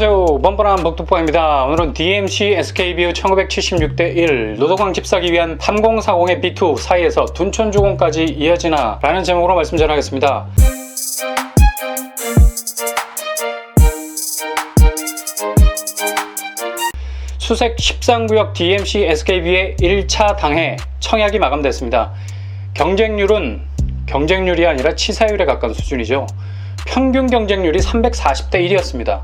안녕하세요. 뻔뻔한 복두포입니다. 오늘은 DMC SKBU 1976대1 노도강 집사기 위한 3040의 B2 사이에서 둔촌주공까지 이어지나 라는 제목으로 말씀 전하겠습니다. 수색 13구역 DMC SKBU의 1차 당해 청약이 마감됐습니다. 경쟁률이 아니라 치사율에 가까운 수준이죠. 평균 경쟁률이 340대 1이었습니다.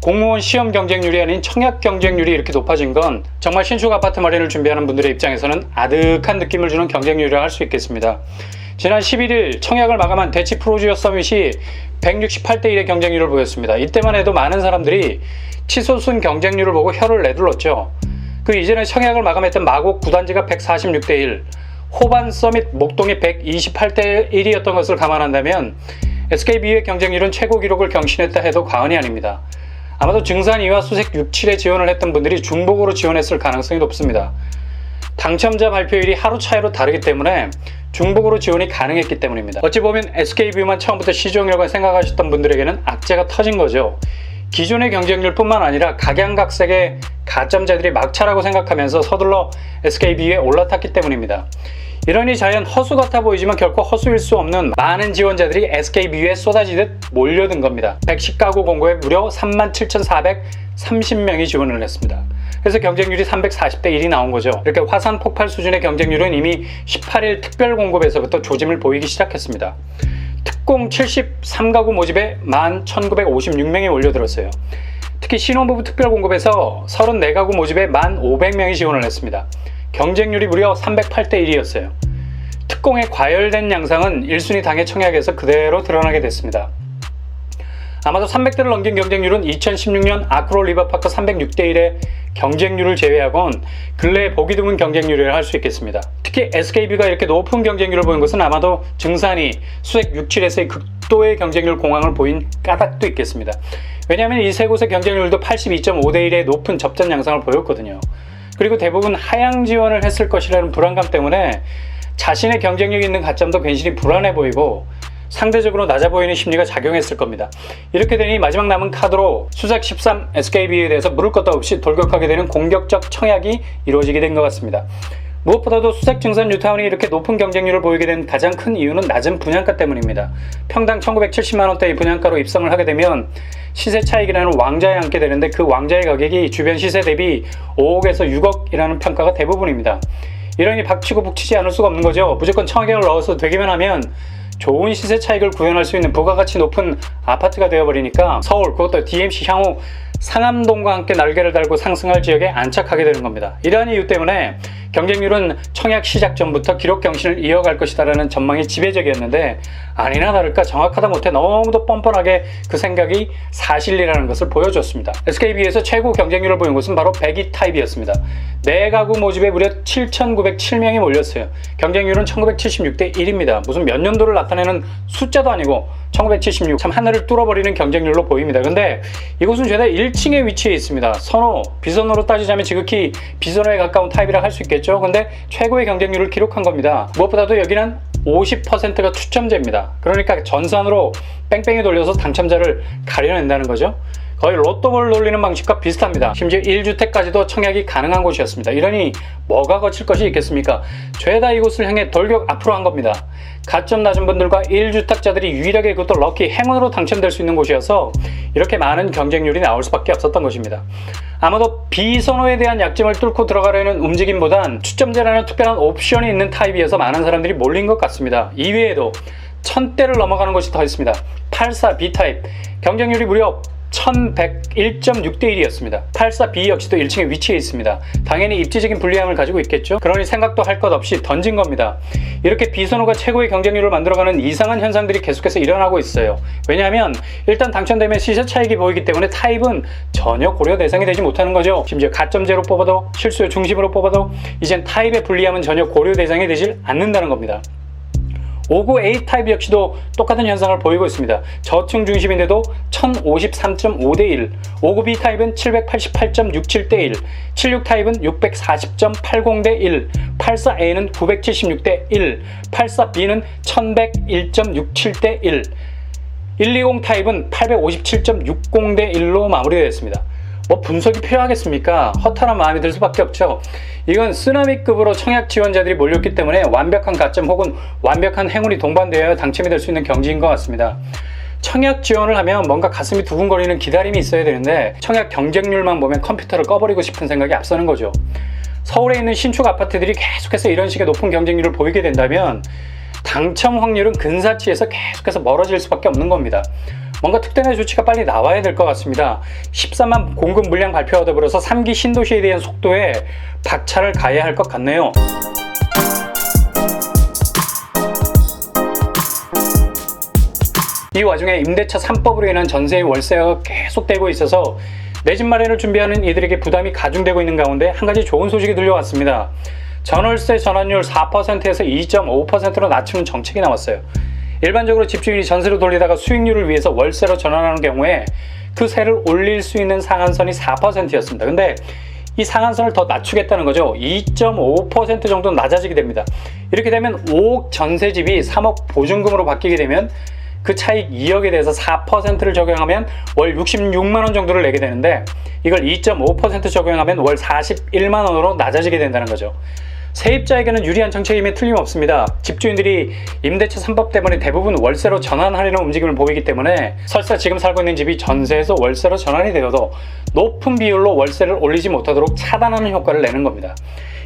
공무원 시험 경쟁률이 아닌 청약 경쟁률이 이렇게 높아진 건 정말 신축 아파트 마련을 준비하는 분들의 입장에서는 아득한 느낌을 주는 경쟁률이라 할 수 있겠습니다. 지난 11일 청약을 마감한 대치 프로지오 서밋이 168대 1의 경쟁률을 보였습니다. 이때만 해도 많은 사람들이 치솟은 경쟁률을 보고 혀를 내둘렀죠. 그 이전에 청약을 마감했던 마곡 구단지가 146대 1, 호반 서밋 목동이 128대 1이었던 것을 감안한다면 SKBU의 경쟁률은 최고 기록을 경신했다 해도 과언이 아닙니다. 아마도 증산 2와 수색 6, 7에 지원을 했던 분들이 중복으로 지원했을 가능성이 높습니다. 당첨자 발표일이 하루 차이로 다르기 때문에 중복으로 지원이 가능했기 때문입니다. 어찌 보면 SKBU만 처음부터 시종이라고 생각하셨던 분들에게는 악재가 터진 거죠. 기존의 경쟁률뿐만 아니라 각양각색의 가점자들이 막차라고 생각하면서 서둘러 SKBU에 올라탔기 때문입니다. 이러니 자연 허수 같아 보이지만 결코 허수일 수 없는 많은 지원자들이 SKBU에 쏟아지듯 몰려든 겁니다. 110가구 공고에 무려 37,430명이 지원을 했습니다. 그래서 경쟁률이 340대 1이 나온 거죠. 이렇게 화산 폭발 수준의 경쟁률은 이미 18일 특별 공급에서부터 조짐을 보이기 시작했습니다. 특공 73가구 모집에 11,956명이 몰려들었어요. 특히 신혼부부 특별 공급에서 34가구 모집에 1,500명이 지원을 했습니다. 경쟁률이 무려 308대 1이었어요. 특공의 과열된 양상은 1순위 당해 청약에서 그대로 드러나게 됐습니다. 아마도 300대를 넘긴 경쟁률은 2016년 아크로 리버파크 306대 1의 경쟁률을 제외하곤 근래에 보기 드문 경쟁률이라 할 수 있겠습니다. 특히 SKB가 이렇게 높은 경쟁률을 보인 것은 아마도 증산이 수색 6, 7에서의 극도의 경쟁률 공황을 보인 까닭도 있겠습니다. 왜냐하면 이 세 곳의 경쟁률도 82.5대 1의 높은 접전 양상을 보였거든요. 그리고 대부분 하향 지원을 했을 것이라는 불안감 때문에 자신의 경쟁력 있는 가점도 괜시리 불안해 보이고 상대적으로 낮아 보이는 심리가 작용했을 겁니다. 이렇게 되니 마지막 남은 카드로 수색 13 SKB에 대해서 물을 것도 없이 돌격하게 되는 공격적 청약이 이루어지게 된 것 같습니다. 무엇보다도 수색 증산 뉴타운이 이렇게 높은 경쟁률을 보이게 된 가장 큰 이유는 낮은 분양가 때문입니다. 평당 1970만원대의 분양가로 입성을 하게 되면 시세 차익이라는 왕자에 앉게 되는데 그 왕자의 가격이 주변 시세 대비 5억에서 6억이라는 평가가 대부분입니다. 이러니 박치고 북치지 않을 수가 없는 거죠. 무조건 청약을 넣어서 되기만 하면 좋은 시세 차익을 구현할 수 있는 부가가치 높은 아파트가 되어버리니까 서울, 그것도 DMC 향후 상암동과 함께 날개를 달고 상승할 지역에 안착하게 되는 겁니다. 이러한 이유 때문에 경쟁률은 청약 시작 전부터 기록 경신을 이어갈 것이다라는 전망이 지배적이었는데 아니나 다를까 정확하다 못해 너무도 뻔뻔하게 그 생각이 사실이라는 것을 보여줬습니다. SKB에서 최고 경쟁률을 보인 곳은 바로 102 타입이었습니다. 4가구 모집에 무려 7,907명이 몰렸어요. 경쟁률은 1976대 1입니다. 무슨 몇 년도를 나타내는 숫자도 아니고 1976, 참 하늘을 뚫어버리는 경쟁률로 보입니다. 근데 이곳은 죄다 1층에 위치해 있습니다. 선호, 비선호로 따지자면 지극히 비선호에 가까운 타입이라 할 수 있겠죠. 근데 최고의 경쟁률을 기록한 겁니다. 무엇보다도 여기는 50%가 추첨제입니다. 그러니까 전산으로 뺑뺑이 돌려서 당첨자를 가려낸다는 거죠. 거의 로또볼 돌리는 방식과 비슷합니다. 심지어 1주택까지도 청약이 가능한 곳이었습니다. 이러니 뭐가 거칠 것이 있겠습니까? 죄다 이곳을 향해 돌격 앞으로 한 겁니다. 가점 낮은 분들과 1주택자들이 유일하게 그것도 럭키 행운으로 당첨될 수 있는 곳이어서 이렇게 많은 경쟁률이 나올 수밖에 없었던 것입니다. 아마도 비선호에 대한 약점을 뚫고 들어가려는 움직임보단 추첨제라는 특별한 옵션이 있는 타입이어서 많은 사람들이 몰린 것 같습니다. 이외에도 1000대를 넘어가는 곳이 더 있습니다. 84 B타입 경쟁률이 무려 1101.6대 1이었습니다. 84B 역시도 1층에 위치해 있습니다. 당연히 입지적인 불리함을 가지고 있겠죠. 그러니 생각도 할 것 없이 던진 겁니다. 이렇게 비선호가 최고의 경쟁률을 만들어가는 이상한 현상들이 계속해서 일어나고 있어요. 왜냐하면 일단 당첨되면 시세 차익이 보이기 때문에 타입은 전혀 고려 대상이 되지 못하는 거죠. 심지어 가점제로 뽑아도 실수요 중심으로 뽑아도 이젠 타입의 불리함은 전혀 고려 대상이 되질 않는다는 겁니다. 59 A타입 역시도 똑같은 현상을 보이고 있습니다. 저층 중심인데도 1053.5대 1, 59 B타입은 788.67대 1, 76 타입은 640.80대 1, 84 A는 976대 1, 84 B는 1101.67대 1. 120 타입은 857.60 대 1로 마무리되었습니다. 뭐 분석이 필요하겠습니까? 허탈한 마음이 들 수밖에 없죠. 이건 쓰나미급으로 청약 지원자들이 몰렸기 때문에 완벽한 가점 혹은 완벽한 행운이 동반되어야 당첨이 될 수 있는 경지인 것 같습니다. 청약 지원을 하면 뭔가 가슴이 두근거리는 기다림이 있어야 되는데 청약 경쟁률만 보면 컴퓨터를 꺼버리고 싶은 생각이 앞서는 거죠. 서울에 있는 신축 아파트들이 계속해서 이런 식의 높은 경쟁률을 보이게 된다면 당첨 확률은 근사치에서 계속해서 멀어질 수밖에 없는 겁니다. 뭔가 특단의 조치가 빨리 나와야 될 것 같습니다. 13만 공급 물량 발표와 더불어서 3기 신도시에 대한 속도에 박차를 가해야 할 것 같네요. 이 와중에 임대차 3법으로 인한 전세의 월세가 계속되고 있어서 내 집 마련을 준비하는 이들에게 부담이 가중되고 있는 가운데 한 가지 좋은 소식이 들려왔습니다. 전월세 전환율 4%에서 2.5%로 낮추는 정책이 나왔어요. 일반적으로 집주인이 전세로 돌리다가 수익률을 위해서 월세로 전환하는 경우에 그 세를 올릴 수 있는 상한선이 4%였습니다. 근데 이 상한선을 더 낮추겠다는 거죠. 2.5% 정도 낮아지게 됩니다. 이렇게 되면 5억 전세집이 3억 보증금으로 바뀌게 되면 그 차익 2억에 대해서 4%를 적용하면 월 66만 원 정도를 내게 되는데 이걸 2.5% 적용하면 월 41만 원으로 낮아지게 된다는 거죠. 세입자에게는 유리한 정책임에 틀림없습니다. 집주인들이 임대차 3법 때문에 대부분 월세로 전환하려는 움직임을 보이기 때문에 설사 지금 살고 있는 집이 전세에서 월세로 전환이 되어도 높은 비율로 월세를 올리지 못하도록 차단하는 효과를 내는 겁니다.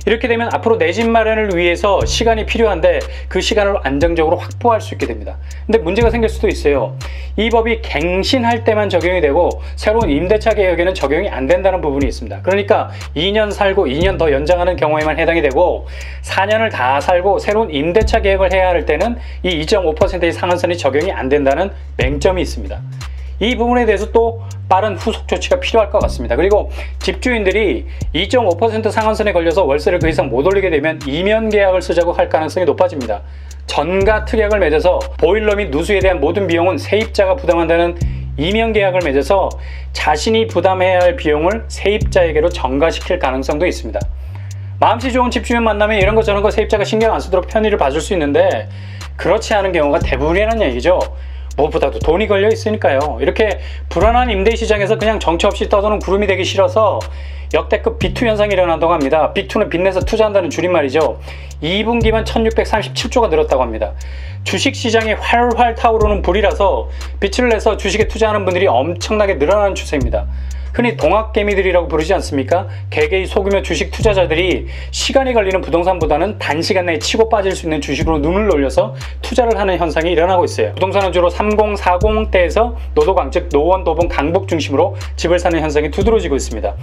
이렇게 되면 앞으로 내 집 마련을 위해서 시간이 필요한데 그 시간을 안정적으로 확보할 수 있게 됩니다. 근데 문제가 생길 수도 있어요. 이 법이 갱신할 때만 적용이 되고 새로운 임대차 계약에는 적용이 안 된다는 부분이 있습니다. 그러니까 2년 살고 2년 더 연장하는 경우에만 해당이 되고 4년을 다 살고 새로운 임대차 계약을 해야 할 때는 이 2.5%의 상한선이 적용이 안 된다는 맹점이 있습니다. 이 부분에 대해서 또 빠른 후속 조치가 필요할 것 같습니다. 그리고 집주인들이 2.5% 상한선에 걸려서 월세를 그 이상 못 올리게 되면 이면 계약을 쓰자고 할 가능성이 높아집니다. 전가 특약을 맺어서 보일러 및 누수에 대한 모든 비용은 세입자가 부담한다는 이면 계약을 맺어서 자신이 부담해야 할 비용을 세입자에게로 전가시킬 가능성도 있습니다. 마음씨 좋은 집주인 만나면 이런 거 저런 거 세입자가 신경 안 쓰도록 편의를 봐줄 수 있는데 그렇지 않은 경우가 대부분이라는 얘기죠. 무엇보다도 돈이 걸려 있으니까요. 이렇게 불안한 임대 시장에서 그냥 정처 없이 떠도는 구름이 되기 싫어서 역대급 B2 현상이 일어난다고 합니다. B2는 빚내서 투자한다는 줄임말이죠. 2분기만 1637조가 늘었다고 합니다. 주식시장이 활활 타오르는 불이라서 빚을 내서 주식에 투자하는 분들이 엄청나게 늘어나는 추세입니다. 흔히 동학개미들이라고 부르지 않습니까? 개개의 소규모 주식 투자자들이 시간이 걸리는 부동산보다는 단시간 내에 치고 빠질 수 있는 주식으로 눈을 놀려서 투자를 하는 현상이 일어나고 있어요. 부동산은 주로 3040대에서 노도강, 즉 노원, 도봉, 강북 중심으로 집을 사는 현상이 두드러지고 있습니다.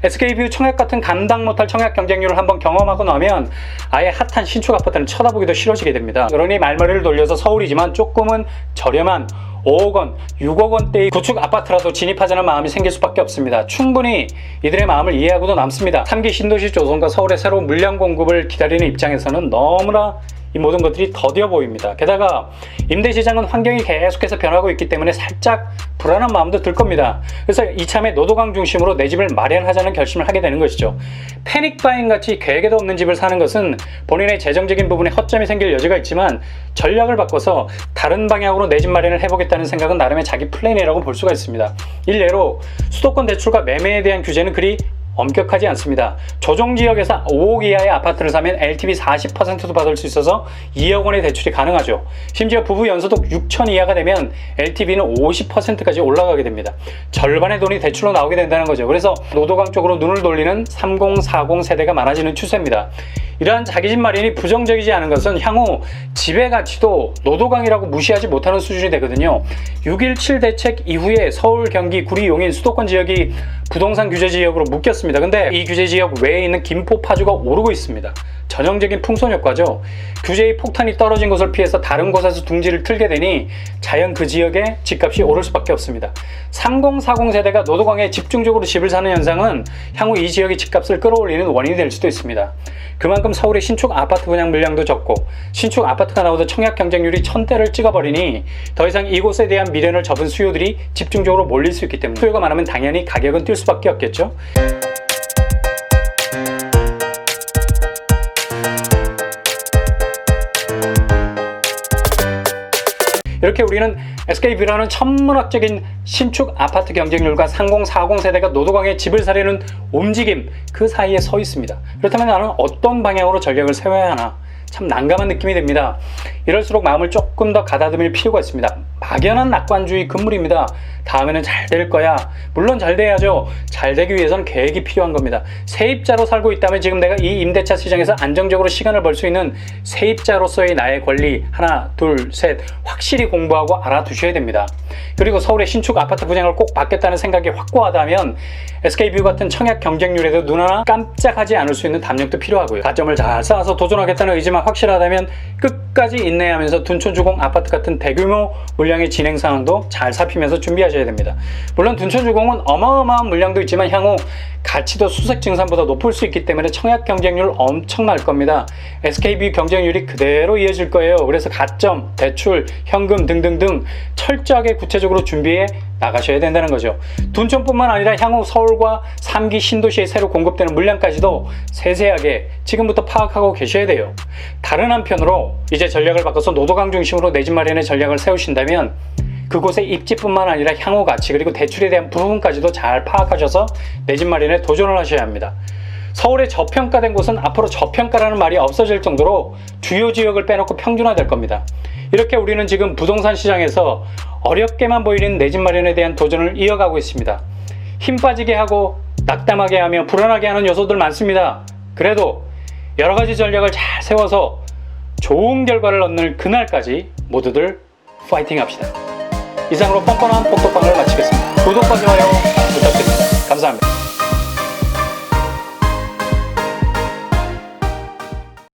SK뷰 청약 같은 감당 못할 청약 경쟁률을 한번 경험하고 나면 아예 핫한 신축 아파트는 쳐다보기도 싫어지게 됩니다. 그러니 말머리를 돌려서 서울이지만 조금은 저렴한 5억 원, 6억 원대의 구축 아파트라도 진입하자는 마음이 생길 수밖에 없습니다. 충분히 이들의 마음을 이해하고도 남습니다. 3기 신도시 조성과 서울의 새로운 물량 공급을 기다리는 입장에서는 너무나 이 모든 것들이 더디어 보입니다. 게다가 임대시장은 환경이 계속해서 변하고 있기 때문에 살짝 불안한 마음도 들 겁니다. 그래서 이참에 노도강 중심으로 내 집을 마련하자는 결심을 하게 되는 것이죠. 패닉바잉 같이 계획에도 없는 집을 사는 것은 본인의 재정적인 부분에 허점이 생길 여지가 있지만 전략을 바꿔서 다른 방향으로 내 집 마련을 해보겠다는 생각은 나름의 자기 플랜이라고 볼 수가 있습니다. 일례로 수도권 대출과 매매에 대한 규제는 그리 엄격하지 않습니다. 조정지역에서 5억 이하의 아파트를 사면 LTV 40%도 받을 수 있어서 2억 원의 대출이 가능하죠. 심지어 부부 연소득 6천 이하가 되면 LTV는 50%까지 올라가게 됩니다. 절반의 돈이 대출로 나오게 된다는 거죠. 그래서 노도강 쪽으로 눈을 돌리는 3040 세대가 많아지는 추세입니다. 이러한 자기 집 마련이 부정적이지 않은 것은 향후 집의 가치도 노도강이라고 무시하지 못하는 수준이 되거든요. 6.17 대책 이후에 서울, 경기, 구리, 용인, 수도권 지역이 부동산 규제 지역으로 묶였습니다. 근데 이 규제 지역 외에 있는 김포, 파주가 오르고 있습니다. 전형적인 풍선 효과죠. 규제의 폭탄이 떨어진 곳을 피해서 다른 곳에서 둥지를 틀게 되니 자연 그 지역의 집값이 오를 수밖에 없습니다. 3040 세대가 노도강에 집중적으로 집을 사는 현상은 향후 이 지역의 집값을 끌어올리는 원인이 될 수도 있습니다. 그만큼 서울의 신축 아파트 분양 물량도 적고 신축 아파트가 나오던 청약 경쟁률이 1000대를 찍어버리니 더 이상 이곳에 대한 미련을 접은 수요들이 집중적으로 몰릴 수 있기 때문에 수요가 많으면 당연히 가격은 뛸 수밖에 없겠죠. 이렇게 우리는 SK뷰라는 천문학적인 신축 아파트 경쟁률과 30, 40 세대가 노도강에 집을 사려는 움직임 그 사이에 서 있습니다. 그렇다면 나는 어떤 방향으로 전략을 세워야 하나 참 난감한 느낌이 듭니다. 이럴수록 마음을 조금 더 가다듬을 필요가 있습니다. 막연한 낙관주의 금물입니다. 다음에는 잘 될 거야. 물론 잘 돼야죠. 잘 되기 위해서는 계획이 필요한 겁니다. 세입자로 살고 있다면 지금 내가 이 임대차 시장에서 안정적으로 시간을 벌 수 있는 세입자로서의 나의 권리 하나, 둘, 셋 확실히 공부하고 알아두셔야 됩니다. 그리고 서울의 신축 아파트 분양을 꼭 받겠다는 생각이 확고하다면 SK뷰 같은 청약 경쟁률에도 눈 하나 깜짝하지 않을 수 있는 담력도 필요하고요. 가점을 잘 쌓아서 도전하겠다는 의지만 확실하다면 끝까지 인내하면서 둔촌주공 아파트 같은 대규모 물량의 진행 상황도 잘 살피면서 준비하셔야 됩니다. 물론 둔촌주공은 어마어마한 물량도 있지만 향후 가치도 수색 증산보다 높을 수 있기 때문에 청약 경쟁률 엄청날 겁니다. SK뷰 경쟁률이 그대로 이어질 거예요. 그래서 가점, 대출, 현금 등등등 철저하게 구체적으로 준비해 나가셔야 된다는 거죠. 둔촌뿐만 아니라 향후 서울과 3기 신도시에 새로 공급되는 물량까지도 세세하게 지금부터 파악하고 계셔야 돼요. 다른 한편으로 이제 전략을 바꿔서 노도강 중심으로 내 집 마련의 전략을 세우신다면 그곳의 입지뿐만 아니라 향후 가치 그리고 대출에 대한 부분까지도 잘 파악하셔서 내 집 마련에 도전을 하셔야 합니다. 서울의 저평가된 곳은 앞으로 저평가라는 말이 없어질 정도로 주요 지역을 빼놓고 평준화될 겁니다. 이렇게 우리는 지금 부동산 시장에서 어렵게만 보이는 내 집 마련에 대한 도전을 이어가고 있습니다. 힘 빠지게 하고 낙담하게 하며 불안하게 하는 요소들 많습니다. 그래도 여러 가지 전략을 잘 세워서 좋은 결과를 얻는 그날까지 모두들 파이팅 합시다. 이상으로 뻔뻔한 복덕방을 마치겠습니다. 구독과 좋아요 부탁드립니다. 감사합니다.